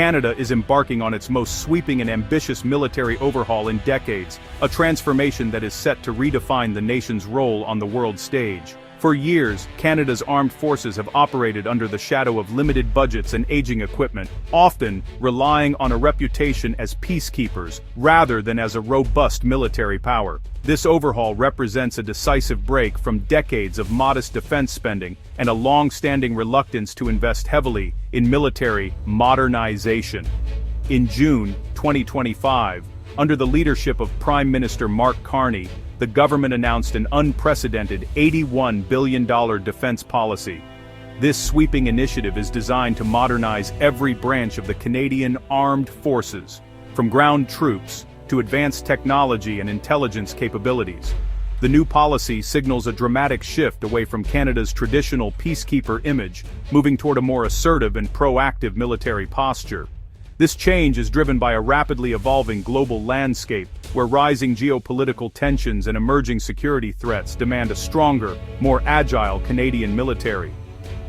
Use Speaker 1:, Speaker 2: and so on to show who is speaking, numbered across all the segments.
Speaker 1: Canada is embarking on its most sweeping and ambitious military overhaul in decades, a transformation that is set to redefine the nation's role on the world stage. For years, Canada's armed forces have operated under the shadow of limited budgets and aging equipment, often relying on a reputation as peacekeepers rather than as a robust military power. This overhaul represents a decisive break from decades of modest defense spending and a long-standing reluctance to invest heavily in military modernization. In June 2025, under the leadership of Prime Minister Mark Carney, the government announced an unprecedented $81 billion defense policy. This sweeping initiative is designed to modernize every branch of the Canadian Armed Forces, from ground troops to advanced technology and intelligence capabilities. The new policy signals a dramatic shift away from Canada's traditional peacekeeper image, moving toward a more assertive and proactive military posture. This change is driven by a rapidly evolving global landscape, where rising geopolitical tensions and emerging security threats demand a stronger, more agile Canadian military.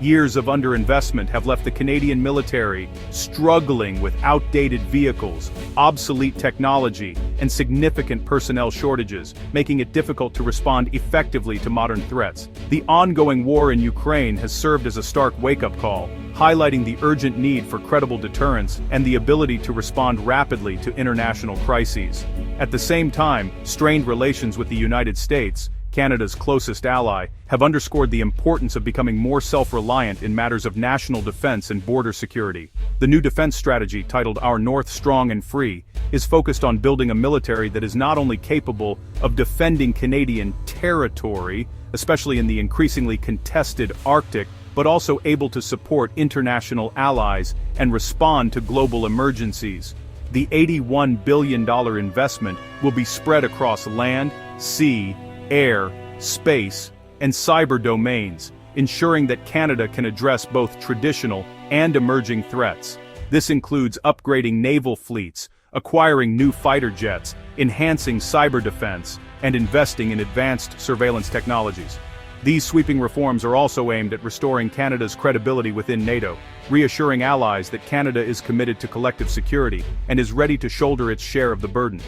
Speaker 1: Years of underinvestment have left the Canadian military struggling with outdated vehicles, obsolete technology, and significant personnel shortages, making it difficult to respond effectively to modern threats. The ongoing war in Ukraine has served as a stark wake-up call, highlighting the urgent need for credible deterrence and the ability to respond rapidly to international crises. At the same time, strained relations with the United States, Canada's closest ally, have underscored the importance of becoming more self-reliant in matters of national defense and border security. The new defense strategy, titled Our North Strong and Free, is focused on building a military that is not only capable of defending Canadian territory, especially in the increasingly contested Arctic, but also able to support international allies and respond to global emergencies. The $81 billion investment will be spread across land, sea, air, space, and cyber domains, ensuring that Canada can address both traditional and emerging threats. This includes upgrading naval fleets, acquiring new fighter jets, enhancing cyber defense, and investing in advanced surveillance technologies. These sweeping reforms are also aimed at restoring Canada's credibility within NATO, reassuring allies that Canada is committed to collective security and is ready to shoulder its share of the burden.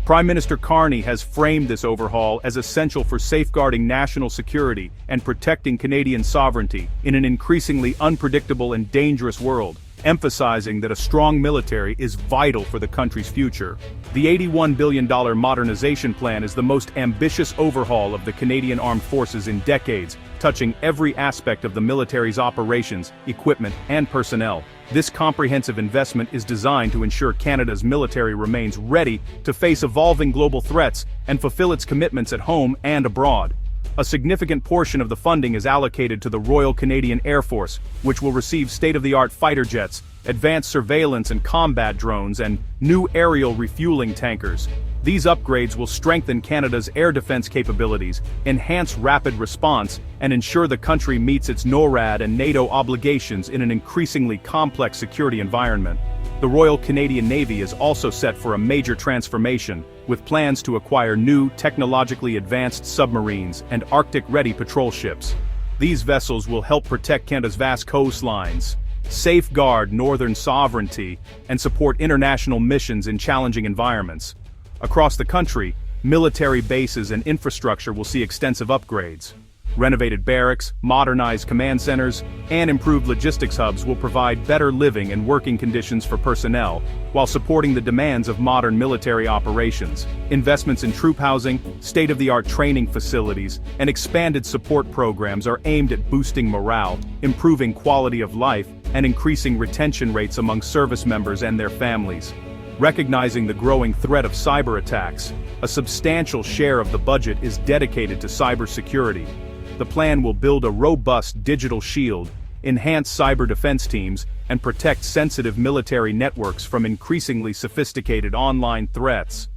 Speaker 1: Prime Minister Carney has framed this overhaul as essential for safeguarding national security and protecting Canadian sovereignty in an increasingly unpredictable and dangerous world, emphasizing that a strong military is vital for the country's future. The $81 billion modernization plan is the most ambitious overhaul of the Canadian Armed Forces in decades, touching every aspect of the military's operations, equipment, and personnel. This comprehensive investment is designed to ensure Canada's military remains ready to face evolving global threats and fulfill its commitments at home and abroad. A significant portion of the funding is allocated to the Royal Canadian Air Force, which will receive state-of-the-art fighter jets, advanced surveillance and combat drones, and new aerial refueling tankers. These upgrades will strengthen Canada's air defense capabilities, enhance rapid response, and ensure the country meets its NORAD and NATO obligations in an increasingly complex security environment. The Royal Canadian Navy is also set for a major transformation, with plans to acquire new, technologically advanced submarines and Arctic-ready patrol ships. These vessels will help protect Canada's vast coastlines, safeguard northern sovereignty, and support international missions in challenging environments. Across the country, military bases and infrastructure will see extensive upgrades. Renovated barracks, modernized command centers, and improved logistics hubs will provide better living and working conditions for personnel, while supporting the demands of modern military operations. Investments in troop housing, state-of-the-art training facilities, and expanded support programs are aimed at boosting morale, improving quality of life, and increasing retention rates among service members and their families. Recognizing the growing threat of cyber attacks, a substantial share of the budget is dedicated to cybersecurity. The plan will build a robust digital shield, enhance cyber defense teams, and protect sensitive military networks from increasingly sophisticated online threats.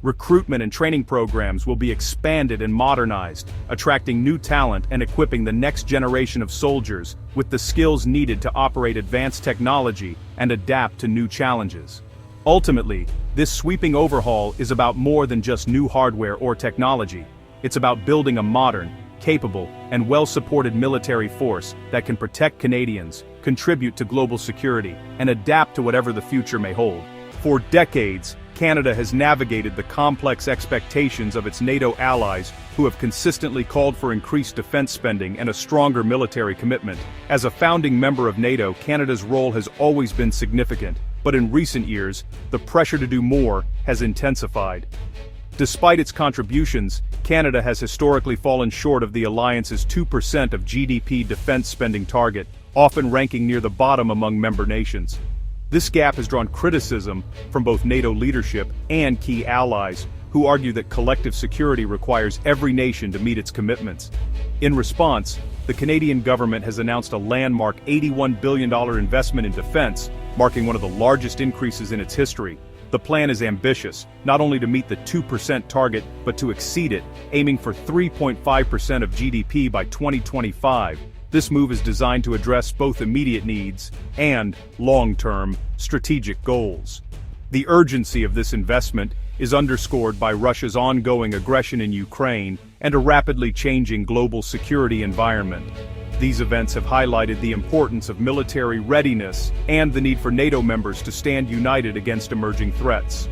Speaker 1: Recruitment and training programs will be expanded and modernized, attracting new talent and equipping the next generation of soldiers with the skills needed to operate advanced technology and adapt to new challenges. Ultimately, this sweeping overhaul is about more than just new hardware or technology. It's about building a modern, capable, and well-supported military force that can protect Canadians, contribute to global security, and adapt to whatever the future may hold. For decades, Canada has navigated the complex expectations of its NATO allies who have consistently called for increased defense spending and a stronger military commitment. As a founding member of NATO, Canada's role has always been significant, but in recent years, the pressure to do more has intensified. Despite its contributions, Canada has historically fallen short of the alliance's 2% of GDP defense spending target, often ranking near the bottom among member nations. This gap has drawn criticism from both NATO leadership and key allies, who argue that collective security requires every nation to meet its commitments. In response, the Canadian government has announced a landmark $81 billion investment in defense, marking one of the largest increases in its history. The plan is ambitious, not only to meet the 2% target, but to exceed it, aiming for 3.5% of GDP by 2025. This move is designed to address both immediate needs and long-term strategic goals. The urgency of this investment is underscored by Russia's ongoing aggression in Ukraine and a rapidly changing global security environment. These events have highlighted the importance of military readiness and the need for NATO members to stand united against emerging threats.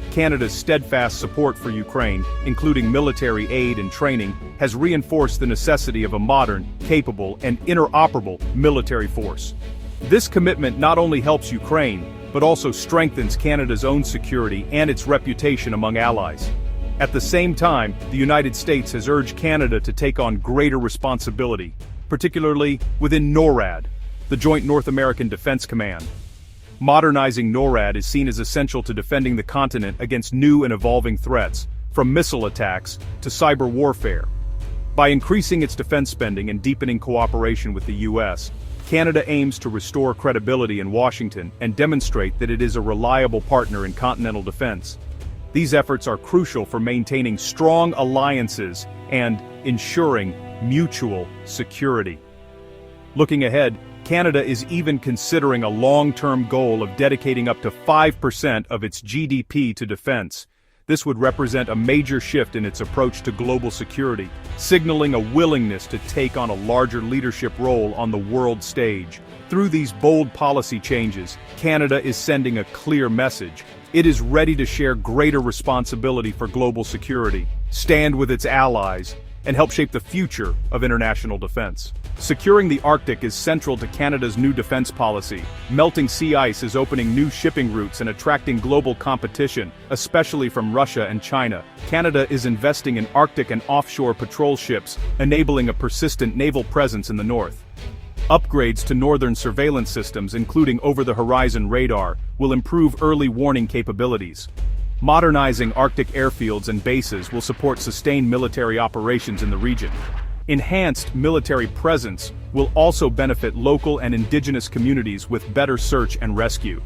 Speaker 1: Canada's steadfast support for Ukraine, including military aid and training, has reinforced the necessity of a modern, capable, and interoperable military force. This commitment not only helps Ukraine, but also strengthens Canada's own security and its reputation among allies. At the same time, the United States has urged Canada to take on greater responsibility, particularly within NORAD, the Joint North American Defense Command. Modernizing NORAD is seen as essential to defending the continent against new and evolving threats, from missile attacks to cyber warfare. By increasing its defense spending and deepening cooperation with the U.S., Canada aims to restore credibility in Washington and demonstrate that it is a reliable partner in continental defense. These efforts are crucial for maintaining strong alliances and ensuring mutual security. Looking ahead, Canada is even considering a long-term goal of dedicating up to 5% of its GDP to defense. This would represent a major shift in its approach to global security, signaling a willingness to take on a larger leadership role on the world stage. Through these bold policy changes, Canada is sending a clear message. It is ready to share greater responsibility for global security, stand with its allies, and help shape the future of international defense. Securing the Arctic is central to Canada's new defense policy. Melting sea ice is opening new shipping routes and attracting global competition, especially from Russia and China. Canada is investing in Arctic and offshore patrol ships, enabling a persistent naval presence in the north. Upgrades to northern surveillance systems, including over-the-horizon radar, will improve early warning capabilities. Modernizing Arctic airfields and bases will support sustained military operations in the region. Enhanced military presence will also benefit local and indigenous communities with better search and rescue.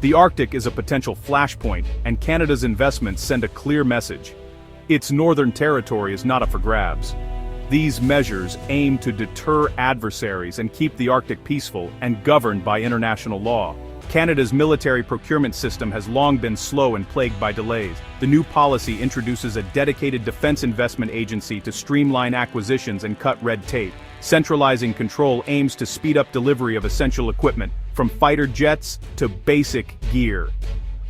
Speaker 1: The Arctic is a potential flashpoint, and Canada's investments send a clear message. Its northern territory is not up for grabs. These measures aim to deter adversaries and keep the Arctic peaceful and governed by international law. Canada's military procurement system has long been slow and plagued by delays. The new policy introduces a dedicated defense investment agency to streamline acquisitions and cut red tape. Centralizing control aims to speed up delivery of essential equipment, from fighter jets to basic gear.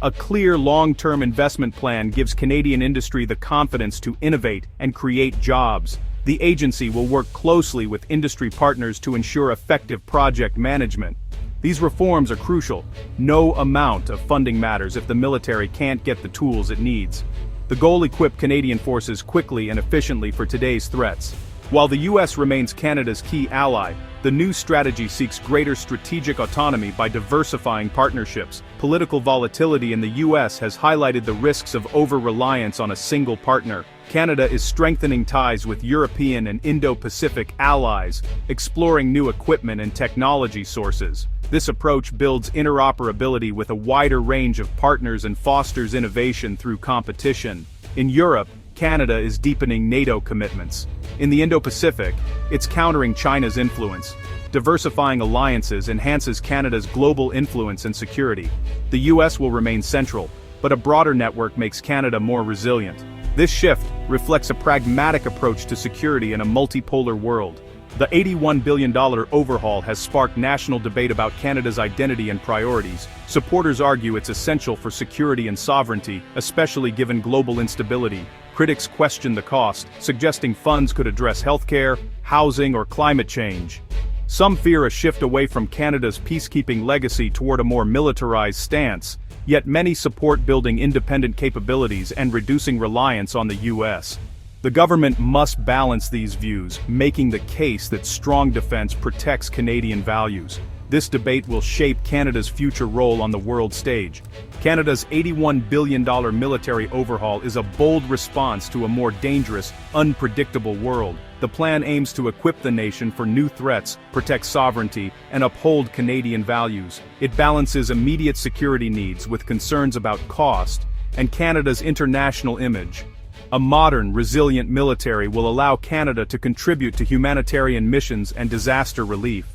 Speaker 1: A clear long-term investment plan gives Canadian industry the confidence to innovate and create jobs. The agency will work closely with industry partners to ensure effective project management. These reforms are crucial. No amount of funding matters if the military can't get the tools it needs. The goal: equip Canadian forces quickly and efficiently for today's threats. While the U.S. remains Canada's key ally, the new strategy seeks greater strategic autonomy by diversifying partnerships. Political volatility in the U.S. has highlighted the risks of over-reliance on a single partner. Canada is strengthening ties with European and Indo-Pacific allies, exploring new equipment and technology sources. This approach builds interoperability with a wider range of partners and fosters innovation through competition. In Europe, Canada is deepening NATO commitments. In the Indo-Pacific, it's countering China's influence. Diversifying alliances enhances Canada's global influence and security. The U.S. will remain central, but a broader network makes Canada more resilient. This shift reflects a pragmatic approach to security in a multipolar world. The $81 billion overhaul has sparked national debate about Canada's identity and priorities. Supporters argue it's essential for security and sovereignty, especially given global instability. Critics question the cost, suggesting funds could address healthcare, housing, or climate change. Some fear a shift away from Canada's peacekeeping legacy toward a more militarized stance, yet many support building independent capabilities and reducing reliance on the U.S. The government must balance these views, making the case that strong defense protects Canadian values. This debate will shape Canada's future role on the world stage. Canada's $81 billion military overhaul is a bold response to a more dangerous, unpredictable world. The plan aims to equip the nation for new threats, protect sovereignty, and uphold Canadian values. It balances immediate security needs with concerns about cost and Canada's international image. A modern, resilient military will allow Canada to contribute to humanitarian missions and disaster relief.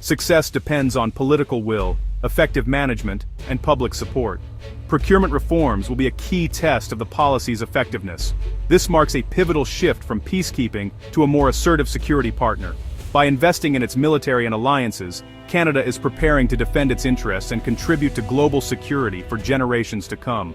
Speaker 1: Success depends on political will, effective management, and public support. Procurement reforms will be a key test of the policy's effectiveness. This marks a pivotal shift from peacekeeping to a more assertive security partner. By investing in its military and alliances, Canada is preparing to defend its interests and contribute to global security for generations to come.